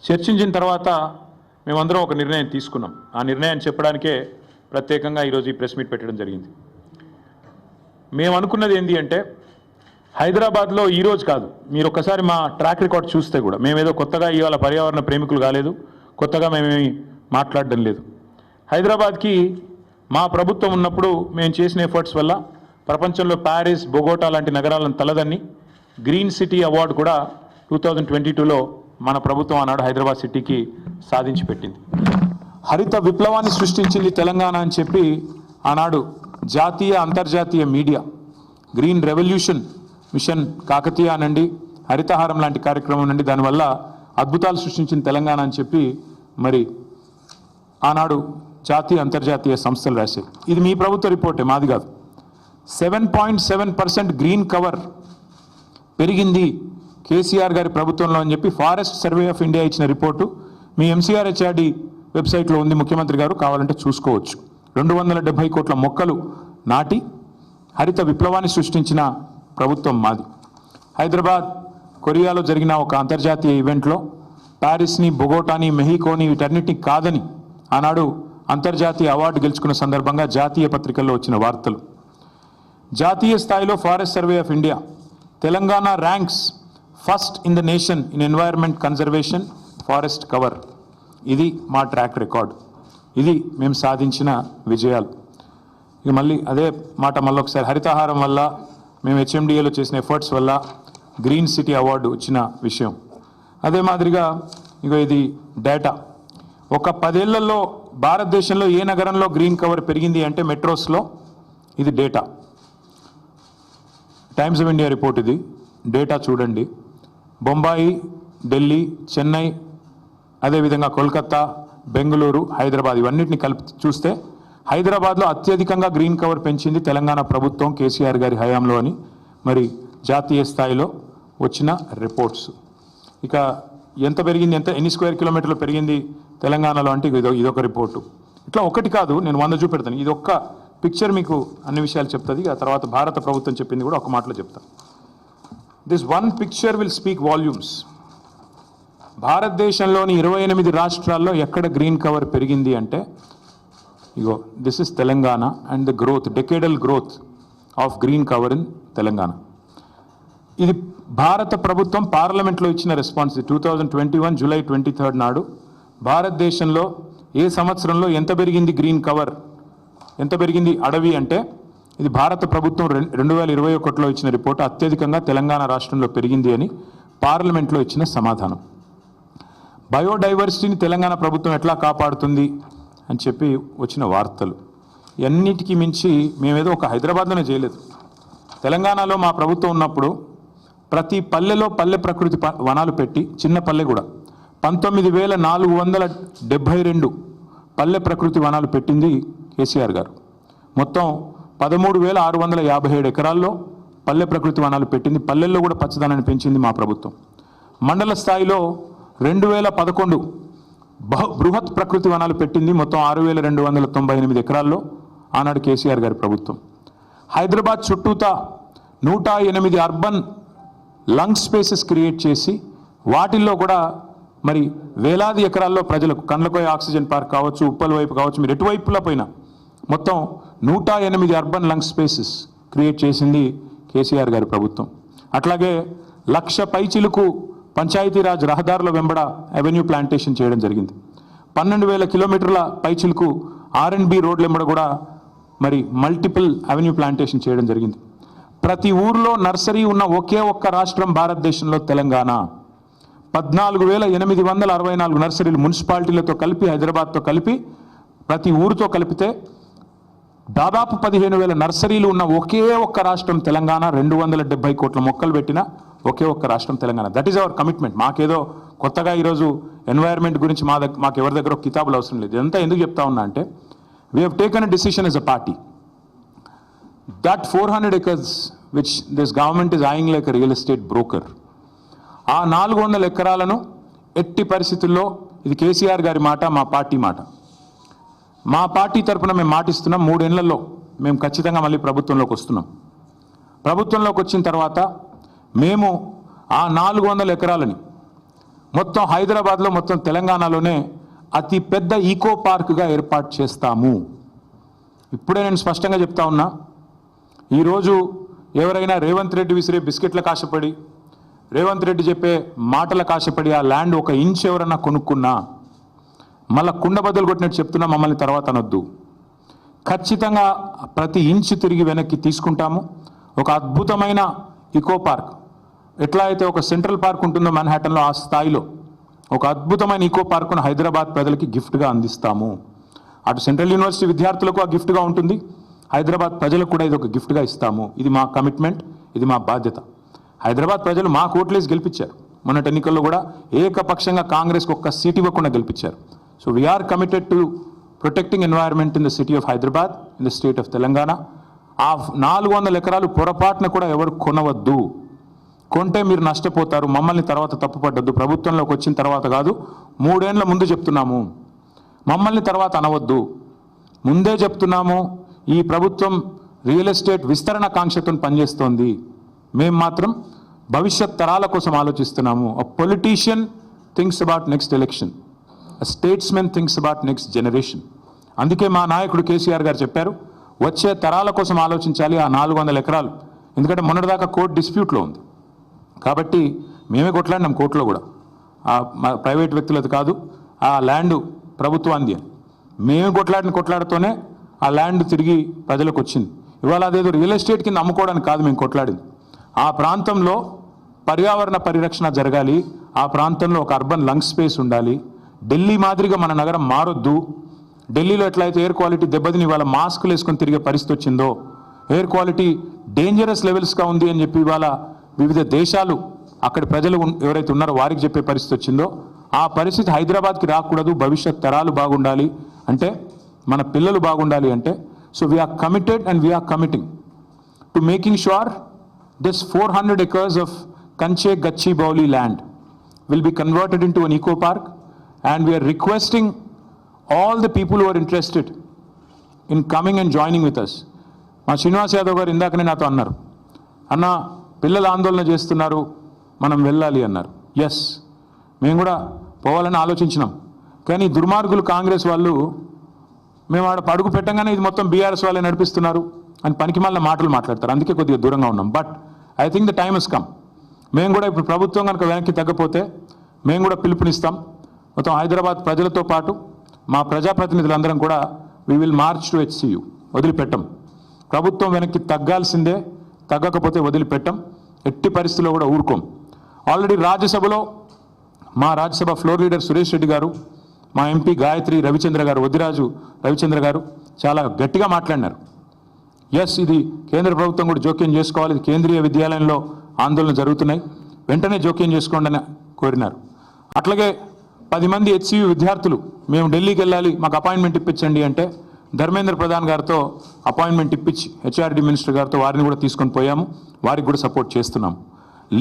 చర్చించిన తర్వాత మేమందరం ఒక నిర్ణయం తీసుకున్నాం. ఆ నిర్ణయాన్ని చెప్పడానికే ప్రత్యేకంగా ఈరోజు ఈ ప్రెస్ మీట్ పెట్టడం జరిగింది. మేము అనుకున్నది ఏంటి అంటే, హైదరాబాద్లో ఈరోజు కాదు, మీరు ఒక్కసారి మా ట్రాక్ రికార్డ్ చూస్తే కూడా మేమేదో కొత్తగా ఇవాళ పర్యావరణ ప్రేమికులు కాలేదు, కొత్తగా మేమేమి మాట్లాడడం లేదు. హైదరాబాద్కి మా ప్రభుత్వం ఉన్నప్పుడు మేము చేసిన ఎఫర్ట్స్ వల్ల ప్రపంచంలో ప్యారిస్, బొగోటా లాంటి నగరాలను తలదన్ని గ్రీన్ సిటీ అవార్డు కూడా 2022లో మన ప్రభుత్వం ఆనాడు హైదరాబాద్ సిటీకి సాధించి పెట్టింది. హరిత విప్లవాన్ని సృష్టించింది తెలంగాణ అని చెప్పి ఆనాడు జాతీయ అంతర్జాతీయ media green revolution mission Kakatiya అనండి, హరితహారం లాంటి కార్యక్రమం నుండి దానివల్ల అద్భుతాలు సృష్టించిన తెలంగాణ అని చెప్పి మరి ఆనాడు జాతీయ అంతర్జాతీయ సంస్థలు రాశాయి. ఇది మీ ప్రభుత్వ రిపోర్టే, మాది కాదు. 7.7% గ్రీన్ కవర్ పెరిగింది కేసీఆర్ గారి ప్రభుత్వంలో అని చెప్పి ఫారెస్ట్ సర్వే ఆఫ్ ఇండియా ఇచ్చిన రిపోర్టు మీ MCRHRD వెబ్సైట్లో ఉంది. ముఖ్యమంత్రి గారు కావాలంటే చూసుకోవచ్చు. 270 కోట్ల మొక్కలు నాటి హరిత విప్లవాన్ని సృష్టించిన ప్రభుత్వం మాది. హైదరాబాద్, కొరియాలో జరిగిన ఒక అంతర్జాతీయ ఈవెంట్లో ప్యారిస్ని, బొగోటాని, మెహికోని వీటన్నిటిని కాదని ఆనాడు అంతర్జాతీయ అవార్డు గెలుచుకున్న సందర్భంగా జాతీయ పత్రికల్లో వచ్చిన వార్తలు. జాతీయ స్థాయిలో forest survey of India Telangana ranks first in the nation in environment conservation forest cover. ఇది మా ట్రాక్ రికార్డ్, ఇది మేము సాధించిన విజయాలు. ఇక మళ్ళీ అదే మాట మళ్ళీ ఒకసారి, హరితహారం వల్ల మేము HMDAలో చేసిన ఎఫర్ట్స్ వల్ల గ్రీన్ సిటీ అవార్డు వచ్చిన విషయం. అదే మాదిరిగా ఇక ఇది డేటా. ఒక 10 ఏళ్లలో భారతదేశంలో ఏ నగరంలో గ్రీన్ కవర్ పెరిగింది అంటే మెట్రోస్లో. ఇది data, times of India report. ఇది డేటా చూడండి. బొంబాయి, ఢిల్లీ, చెన్నై, అదేవిధంగా కోల్కతా, బెంగళూరు, హైదరాబాద్ ఇవన్నిటిని కలిపి చూస్తే హైదరాబాద్లో అత్యధికంగా గ్రీన్ కవర్ పెంచింది తెలంగాణ ప్రభుత్వం కేసీఆర్ గారి హయాంలో అని మరి జాతీయ స్థాయిలో వచ్చిన రిపోర్ట్స్. ఇక ఎంత పెరిగింది, ఎన్ని స్క్వేర్ కిలోమీటర్లు పెరిగింది తెలంగాణలో అంటే ఇదొక రిపోర్టు. ఇట్లా ఒకటి కాదు, నేను 100 చూపెడతాను. ఇది ఒక్క పిక్చర్ మీకు అన్ని విషయాలు చెప్తుంది. ఆ తర్వాత భారత ప్రభుత్వం చెప్పింది కూడా ఒక మాటలో చెప్తాను. This one picture will speak volumes. భారతదేశంలోని 28 రాష్ట్రాల్లో ఎక్కడ గ్రీన్ కవర్ పెరిగింది అంటే ఇగో this is Telangana and the growth, decadal growth of green cover in Telangana. ఇది భారత ప్రభుత్వం పార్లమెంట్లో ఇచ్చిన రెస్పాన్స్. 2021 జూలై 23 నాడు భారతదేశంలో ఏ సంవత్సరంలో ఎంత పెరిగింది గ్రీన్ కవర్, ఎంత పెరిగింది అడవి అంటే ఇది భారత ప్రభుత్వం 2021లో ఇచ్చిన రిపోర్టు. అత్యధికంగా తెలంగాణ రాష్ట్రంలో పెరిగింది అని పార్లమెంట్లో ఇచ్చిన సమాధానం. బయోడైవర్సిటీని తెలంగాణ ప్రభుత్వం ఎట్లా కాపాడుతుంది అని చెప్పి వచ్చిన వార్తలు. అన్నిటికీ మించి మేమేదో ఒక హైదరాబాద్లోనే చేయలేదు. తెలంగాణలో మా ప్రభుత్వం ఉన్నప్పుడు ప్రతి పల్లెలో పల్లె ప్రకృతి వనాలు పెట్టి, చిన్న పల్లె కూడా 19,472 పల్లె ప్రకృతి వనాలు పెట్టింది కేసీఆర్ గారు. మొత్తం 13,657 ఎకరాల్లో పల్లె ప్రకృతి వనాలు పెట్టింది. పల్లెల్లో కూడా పచ్చదనాన్ని పెంచింది మా ప్రభుత్వం. మండల స్థాయిలో 2011 బృహత్ ప్రకృతి వనాలు పెట్టింది. మొత్తం 6,298 ఎకరాల్లో ఆనాడు కేసీఆర్ గారి ప్రభుత్వం. హైదరాబాద్ చుట్టూతా 108 అర్బన్ లంగ్ స్పేసెస్ క్రియేట్ చేసి వాటిల్లో కూడా మరి వేలాది ఎకరాల్లో ప్రజలకు కండ్లకోయ ఆక్సిజన్ పార్క్ కావచ్చు, ఉప్పల్ వైపు కావచ్చు, మీరు ఎటువైపులో పోయినా మొత్తం 108 అర్బన్ లంగ్ స్పేసెస్ క్రియేట్ చేసింది కేసీఆర్ గారి ప్రభుత్వం. అట్లాగే 1,00,000 పైచిలుకు పంచాయతీరాజ్ రహదారుల వెంబడ అవెన్యూ ప్లాంటేషన్ చేయడం జరిగింది. 12,000 కిలోమీటర్ల పైచిలుకు R&B రోడ్ల వెంబడ కూడా మరి మల్టిపుల్ అవెన్యూ ప్లాంటేషన్ చేయడం జరిగింది. ప్రతి ఊర్లో నర్సరీ ఉన్న ఒకే ఒక్క రాష్ట్రం భారతదేశంలో తెలంగాణ. 14,864 నర్సరీలు మున్సిపాలిటీలతో కలిపి, హైదరాబాద్తో కలిపి, ప్రతి ఊరితో కలిపితే దాదాపు 15,000 నర్సరీలు ఉన్న ఒకే ఒక్క రాష్ట్రం తెలంగాణ. 270 కోట్ల మొక్కలు పెట్టిన ఒకే ఒక్క రాష్ట్రం Telangana. That is our commitment. మాకేదో కొత్తగా ఈరోజు ఎన్వైర్న్మెంట్ గురించి మాకు ఎవరి దగ్గర కితాబులు అవసరం లేదు. ఇదంతా ఎందుకు చెప్తా ఉన్నా అంటే we have taken a decision as a party that 400 acres which this government is eyeing like a real estate broker, ఆ 400 ఎకరాలను ఎట్టి పరిస్థితుల్లో, ఇది కేసీఆర్ గారి మాట, మా పార్టీ మాట, మా పార్టీ తరఫున మేము మాటిస్తున్నాం, 3 ఏళ్లలో మేము ఖచ్చితంగా మళ్ళీ ప్రభుత్వంలోకి వస్తున్నాం. ప్రభుత్వంలోకి వచ్చిన తర్వాత మేము ఆ 400 ఎకరాలని మొత్తం హైదరాబాద్లో మొత్తం తెలంగాణలోనే అతి పెద్ద ఈకో పార్క్గా ఏర్పాటు చేస్తాము. ఇప్పుడే నేను స్పష్టంగా చెప్తా ఉన్నా, ఈరోజు ఎవరైనా రేవంత్ రెడ్డి విసిరే బిస్కెట్ల కాశపడి, రేవంత్ రెడ్డి చెప్పే మాటల కాశపడి ఆ ల్యాండ్ ఒక ఇంచ్ ఎవరన్నా కొనుక్కున్నా మళ్ళా కుండ బద్దలు కొట్టినట్టు చెప్తున్నా, మమ్మల్ని తర్వాత అనొద్దు. ఖచ్చితంగా ప్రతి ఇంచ్ తిరిగి వెనక్కి తీసుకుంటాము. ఒక అద్భుతమైన ఈకో పార్క్, ఎట్లా అయితే ఒక సెంట్రల్ పార్క్ ఉంటుందో మన్హాటన్లో, ఆ స్థాయిలో ఒక అద్భుతమైన ఈకో పార్కును హైదరాబాద్ ప్రజలకి గిఫ్ట్గా అందిస్తాము. అటు సెంట్రల్ యూనివర్సిటీ విద్యార్థులకు ఆ గిఫ్ట్గా ఉంటుంది, హైదరాబాద్ ప్రజలకు కూడా ఇది ఒక గిఫ్ట్గా ఇస్తాము. ఇది మా కమిట్మెంట్, ఇది మా బాధ్యత. హైదరాబాద్ ప్రజలు మా ఓట్లేసి గెలిపించారు. మొన్నటి ఎన్నికల్లో కూడా ఏకపక్షంగా కాంగ్రెస్కి ఒక్క సీట్ ఇవ్వకుండా గెలిపించారు. So we're committed to protecting environment in the city of Hyderabad, in the state of Telangana. ఆ 400 ఎకరాలు పొరపాటున కూడా ఎవరు కొనవద్దు. కొంటే మీరు నష్టపోతారు. మమ్మల్ని తర్వాత తప్పుపడ్డద్దు. ప్రభుత్వంలోకి వచ్చిన తర్వాత కాదు, 3 ఏళ్ల ముందు చెప్తున్నాము. మమ్మల్ని తర్వాత అనవద్దు. ముందే చెప్తున్నాము, ఈ ప్రభుత్వం రియల్ ఎస్టేట్ విస్తరణ కాంక్షతో పనిచేస్తోంది. మేము మాత్రం భవిష్యత్ తరాల కోసం ఆలోచిస్తున్నాము. A politician thinks about next election, a statesmen thinks about next generation. అందుకే మా నాయకుడు కేసీఆర్ గారు చెప్పారు, వచ్చే తరాల కోసం ఆలోచించాలి ఆ 400 ఎకరాలు. ఎందుకంటే మొన్నటిదాకా కోర్టు డిస్ప్యూట్లో ఉంది కాబట్టి మేమే కొట్లాడినాం కోర్టులో కూడా. ప్రైవేట్ వ్యక్తులది కాదు, ఆ ల్యాండ్ ప్రభుత్వాన్ని. మేమే కొట్లాడుతూనే ఆ ల్యాండ్ తిరిగి ప్రజలకు వచ్చింది. ఇవాళ అదేదో రియల్ ఎస్టేట్ కింద అమ్ముకోవడానికి కాదు మేము కొట్లాడింది. ఆ ప్రాంతంలో పర్యావరణ పరిరక్షణ జరగాలి, ఆ ప్రాంతంలో ఒక అర్బన్ లంగ్ స్పేస్ ఉండాలి. ఢిల్లీ మాదిరిగా మన నగరం మారొద్దు. ఢిల్లీలో ఎట్లయితే ఎయిర్ క్వాలిటీ దెబ్బతిని ఇవాళ మాస్కులు వేసుకొని తిరిగే పరిస్థితి వచ్చిందో, ఎయిర్ క్వాలిటీ డేంజరస్ లెవెల్స్గా ఉంది అని చెప్పి ఇవాళ వివిధ దేశాలు అక్కడి ప్రజలు ఎవరైతే ఉన్నారో వారికి చెప్పే పరిస్థితి వచ్చిందో, ఆ పరిస్థితి హైదరాబాద్కి రాకూడదు. భవిష్యత్ తరాలు బాగుండాలి అంటే, మన పిల్లలు బాగుండాలి అంటే, so we're committed and we're committing to making sure this 400 acres of Kanche Gachibowli land will be converted into an eco park, and we are requesting all the people who are interested in coming and joining with us. మా శ్రీనివాస్ యాదవ్ గారు ఇందాకనే నాతో అన్నారు, అన్న పిల్లలు ఆందోళన చేస్తున్నారు, మనం వెళ్ళాలి అన్నారు. ఎస్, మేము కూడా పోవాలని ఆలోచించినాం. కానీ దుర్మార్గులు కాంగ్రెస్ వాళ్ళు మేము ఆడ పడుగు పెట్టంగానే ఇది మొత్తం బీఆర్ఎస్ వాళ్ళే నడిపిస్తున్నారు అని పనికిమాలిన మాటలు మాట్లాడతారు. అందుకే కొద్దిగా దూరంగా ఉన్నాం. But I think the time has come. మేము కూడా ఇప్పుడు ప్రభుత్వం కనుక వెనక్కి తగ్గపోతే మేము కూడా పిలుపునిస్తాం. మొత్తం హైదరాబాద్ ప్రజలతో పాటు మా ప్రజాప్రతినిధులందరం కూడా we will March to HCU. వదిలిపెట్టం. ప్రభుత్వం వెనక్కి తగ్గాల్సిందే, తగ్గకపోతే వదిలిపెట్టం. ఎట్టి పరిస్థితుల్లో కూడా ఊరుకోం. ఆల్రెడీ రాజ్యసభలో మా రాజ్యసభ ఫ్లోర్ లీడర్ సురేష్ రెడ్డి గారు, మా ఎంపీ గాయత్రి రవిచంద్ర గారు, వద్దిరాజు రవిచంద్ర గారు చాలా గట్టిగా మాట్లాడినారు. ఎస్, ఇది కేంద్ర ప్రభుత్వం కూడా జోక్యం చేసుకోవాలి. ఇది కేంద్రీయ విద్యాలయంలో ఆందోళన జరుగుతున్నాయి, వెంటనే జోక్యం చేసుకోండి అని కోరినారు. అట్లాగే 10 మంది HCU విద్యార్థులు మేము ఢిల్లీకి వెళ్ళాలి, మాకు అపాయింట్మెంట్ ఇప్పించండి అంటే ధర్మేంద్ర ప్రధాన్ గారితో అపాయింట్మెంట్ ఇప్పించి HRD మినిస్టర్ గారితో వారిని కూడా తీసుకొని పోయాము. వారికి కూడా సపోర్ట్ చేస్తున్నాము.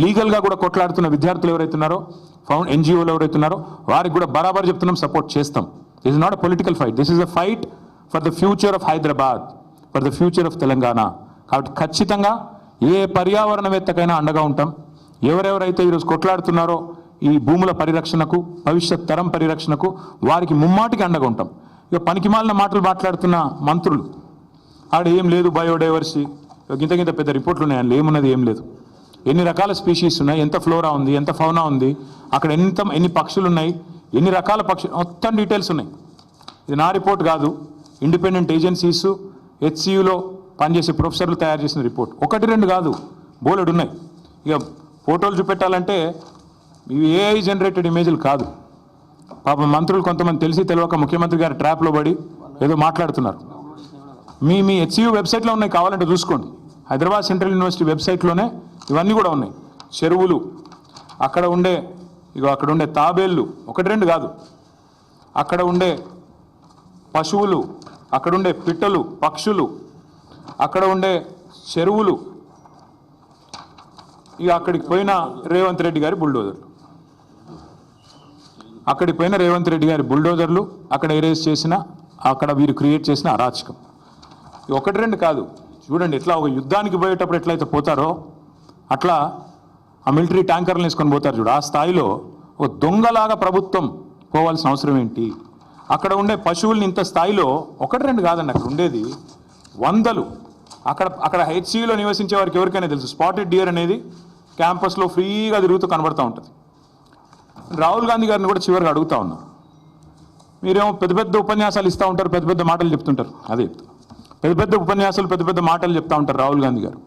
లీగల్గా కూడా కొట్లాడుతున్న విద్యార్థులు ఎవరైతే ఉన్నారో, NGOలు ఎవరైతే ఉన్నారో వారికి కూడా బరాబర్ చెప్తున్నాం, సపోర్ట్ చేస్తాం. This is not a political fight, this is a fight for the future of Hyderabad, for the future of Telangana. కాబట్టి ఖచ్చితంగా ఏ పర్యావరణవేత్తకైనా అండగా ఉంటాం. ఎవరెవరైతే ఈరోజు కొట్లాడుతున్నారో ఈ భూముల పరిరక్షణకు, భవిష్యత్ తరం పరిరక్షణకు, వారికి ముమ్మాటికి అండగా ఉంటాం. ఇక పనికిమాలిన మాటలు మాట్లాడుతున్న మంత్రులు, ఆడ ఏం లేదు బయోడైవర్సిటీ, గింత పెద్ద రిపోర్ట్లు ఉన్నాయి, అందులో ఏమున్నది ఏం లేదు. ఎన్ని రకాల స్పీషీస్ ఉన్నాయి, ఎంత ఫ్లోరా ఉంది, ఎంత ఫౌనా ఉంది, అక్కడ ఎన్ని పక్షులు ఉన్నాయి, ఎన్ని రకాల పక్షులు, మొత్తం డీటెయిల్స్ ఉన్నాయి. ఇది నా రిపోర్ట్ కాదు, ఇండిపెండెంట్ ఏజెన్సీస్ HCUలో పనిచేసే ప్రొఫెసర్లు తయారు చేసిన రిపోర్ట్. 1-2 కాదు, బోలెడు ఉన్నాయి. ఇక ఫోటోలు చూపెట్టాలంటే ఇవి AI జనరేటెడ్ ఇమేజ్లు కాదు. పాపం మంత్రులు కొంతమంది తెలిసి తెలియక ముఖ్యమంత్రి గారి ట్రాప్లో పడి ఏదో మాట్లాడుతున్నారు. మీ HCU వెబ్సైట్లో ఉన్నాయి, కావాలంటే చూసుకోండి. హైదరాబాద్ సెంట్రల్ యూనివర్సిటీ వెబ్సైట్లోనే ఇవన్నీ కూడా ఉన్నాయి. చెరువులు, అక్కడ ఉండే తాబేళ్ళు, 1-2 కాదు, అక్కడ ఉండే పశువులు, అక్కడ ఉండే పిట్టలు, పక్షులు, అక్కడ ఉండే చెరువులు, ఇక అక్కడికి పోయిన రేవంత్ రెడ్డి గారి బుల్డోజర్లు, అక్కడ ఎరేజ్ చేసిన, అక్కడ వీరు క్రియేట్ చేసిన అరాచకం. 1-2 కాదు, చూడండి ఎట్లా ఒక యుద్ధానికి పోయేటప్పుడు ఎట్లయితే పోతారో అట్లా ఆ మిలిటరీ ట్యాంకర్లు వేసుకొని పోతారు చూడు, ఆ స్థాయిలో ఓ దొంగలాగా ప్రభుత్వం పోవాల్సిన అవసరం ఏంటి? అక్కడ ఉండే పశువుల్ని ఇంత స్థాయిలో ఒకటి రెండు కాదండి, అక్కడ ఉండేది వందలు. అక్కడ హెచ్సిలో నివసించే వారికి ఎవరికైనా తెలుసు, స్పాటెడ్ డియర్ అనేది క్యాంపస్లో ఫ్రీగా తిరుగుతూ కనబడుతూ ఉంటుంది. రాహుల్ గాంధీ గారిని కూడా చివరిగా అడుగుతా ఉన్నా, మీరేమో పెద్ద పెద్ద ఉపన్యాసాలు ఇస్తూ ఉంటారు, పెద్ద పెద్ద మాటలు చెప్తుంటారు. అదే పెద్ద పెద్ద ఉపన్యాసాలు, పెద్ద పెద్ద మాటలు చెప్తా ఉంటారు రాహుల్ గాంధీ గారు.